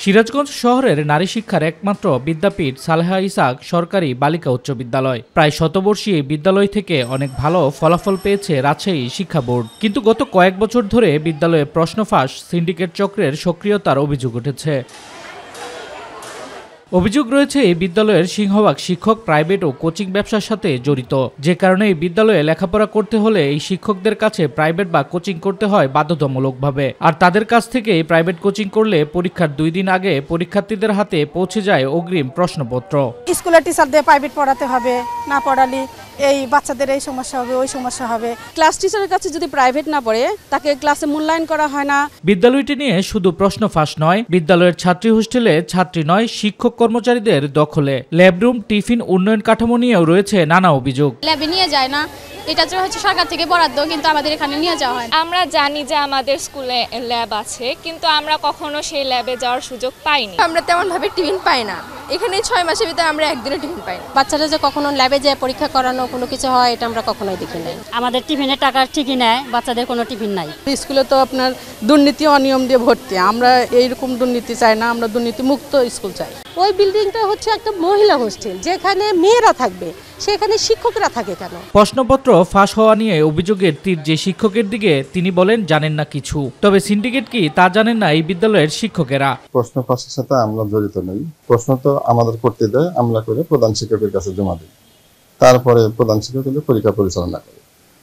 সিরাজগঞ্জ শহরের নারী শিক্ষার একমাত্র বিদ্যাপীঠ সালেহা ইসাক সরকারি বালিকা উচ্চ বিদ্যালয়। প্রায় শতবর্ষী এই বিদ্যালয় থেকে অনেক ভালো ফলাফল পেয়েছে রাজশাহী শিক্ষা বোর্ড। কিন্তু গত কয়েক বছর ধরে বিদ্যালয়ে প্রশ্ন ফাঁস, সিন্ডিকেট চক্রের সক্রিয়তার অভিযোগ উঠেছে। অভিযোগ রয়েছে এই বিদ্যালয়ের সিংহভাগ শিক্ষক প্রাইভেট ও কোচিং ব্যবসার সাথে জড়িত, যে কারণে এই বিদ্যালয়ে লেখাপড়া করতে হলে এই শিক্ষকদের কাছে প্রাইভেট বা কোচিং করতে হয় বাধ্যতামূলকভাবে। আর তাদের কাছ থেকে প্রাইভেট কোচিং করলে পরীক্ষার 2 দিন আগে পরীক্ষার্থীদের হাতে পৌঁছে যায় অগ্রিম প্রশ্নপত্র। স্কুলের টিচারদের প্রাইভেট পড়াতে হবে, না পড়ালে এই বাচ্চাদের এই সমস্যা হবে, ওই সমস্যা হবে। ক্লাস টিচারের কাছে যদি প্রাইভেট না পড়ে তাকে ক্লাসে মূল্যায়ন করা হয় না। বিদ্যালয়টি নিয়ে শুধু প্রশ্ন ফাঁস নয়, বিদ্যালয়ের ছাত্রী হোস্টেলে ছাত্রী নয়, শিক্ষক কর্মচারীদের দখলে। ল্যাবরুম, টিফিন, উন্নয়ন কাঠামো নিয়েও রয়েছে নানা অভিযোগ। ল্যাবে নিয়ে যায় না, এটা হচ্ছে সরকার থেকে বরাদ্দ, কিন্তু আমাদের এখানে নিয়ে যাওয়া হয়। আমরা জানি যে আমাদের স্কুলে ল্যাব আছে, কিন্তু আমরা কখনো সেই ল্যাবে যাওয়ার সুযোগ পাইনি। আমরা তেমন ভাবে টিফিন পাই না। এখানে 6 মাসের ভিতরে আমরা একদিনও টিফিন পাই না। বাচ্চারা যে কখনো ল্যাবে যায় পরীক্ষা করানো কোনো কিছু হয়, এটা আমরা কখনোই দেখি নাই। আমাদের টিফিনের টাকা ঠিকই নেয়, বাচ্চাদের কোনো টিফিন নাই। স্কুলে তো আপনার দুর্নীতি, অনিয়ম দিয়ে ভর্তি। আমরা এইরকম দুর্নীতি চাই না, আমরা দুর্নীতি মুক্ত স্কুল চাই। ওই বিল্ডিংটা হচ্ছে একটা মহিলা হোস্টেল, যেখানে মেয়েরা থাকবে, সেখানে শিক্ষকরা থাকে কেন? প্রশ্নপত্র ফাঁস হওয়া নিয়ে অভিযোগের তীর যে শিক্ষকের দিকে, তিনি বলেন জানেন না কিছু। তবে সিন্ডিকেট কি তা জানেন না এই বিদ্যালয়ের শিক্ষকেরা। প্রশ্ন ফাঁসের সাথে আমরা জড়িত নই। প্রশ্ন তো আমাদের করতে দেয়, আমরা করে প্রধান শিক্ষকের কাছে জমা দিই। তারপরে প্রধান শিক্ষক পরীক্ষা পরিচালনা করে।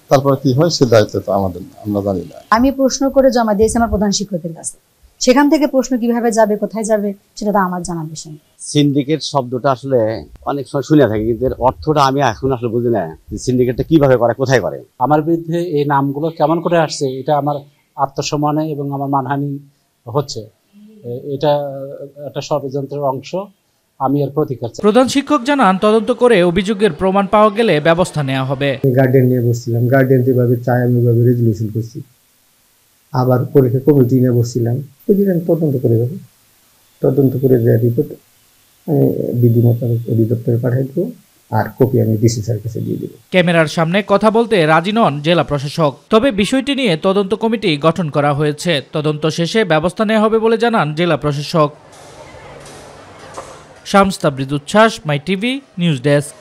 তারপরে কি হয় সে দায়িত্ব তো আমাদের না, আমরা জানি না। আমি প্রশ্ন করে জমা দিয়েছি আমার প্রধান শিক্ষকের কাছে। সেখান থেকে প্রশ্ন কিভাবে যাবে, কোথায় যাবে, সেটা তো আমার জানার বিষয়। সিন্ডিকেট শব্দটা আসলে অনেক সময় শুনে থাকি, কিন্তু এর অর্থটা আমি এখন আসলে বুঝি না যে সিন্ডিকেটটা কিভাবে করে, কোথায় করে। আমার বিরুদ্ধে এই নামগুলো কেমন করে আসছে, এটা আমার আত্মসম্মানে এবং আমার মানহানি হচ্ছে। এটা একটা ষড়যন্ত্রের অংশ। আমি এর প্রতিকার চাই। প্রধান শিক্ষক জানান, তদন্ত করে অভিযোগের প্রমাণ পাওয়া গেলে ব্যবস্থা নেওয়া হবে। গার্ডিয়ান নিয়ে বসছিলাম, গার্ডিয়ান যেভাবে চাই আমি ওইভাবে রেজুলেশন করছি। আবার পরীক্ষা কমিটি নিয়ে বসছিলাম, তদন্ত করে দেবো। তদন্ত করে দেওয়ার রিপোর্ট আমি বিধি মোতাবেক অধিদপ্তরে পাঠাই দেবো, আর কপি আমি ডিসি স্যারের কাছে দিয়ে দেবো। ক্যামেরার সামনে কথা বলতে রাজি নন জেলা প্রশাসক। তবে বিষয়টি নিয়ে তদন্ত কমিটি গঠন করা হয়েছে। তদন্ত শেষে ব্যবস্থা নেওয়া হবে বলে জানান জেলা প্রশাসক। শামস তাবরিদ উচ্ছ্বাস, মাই টিভি নিউজ ডেস্ক।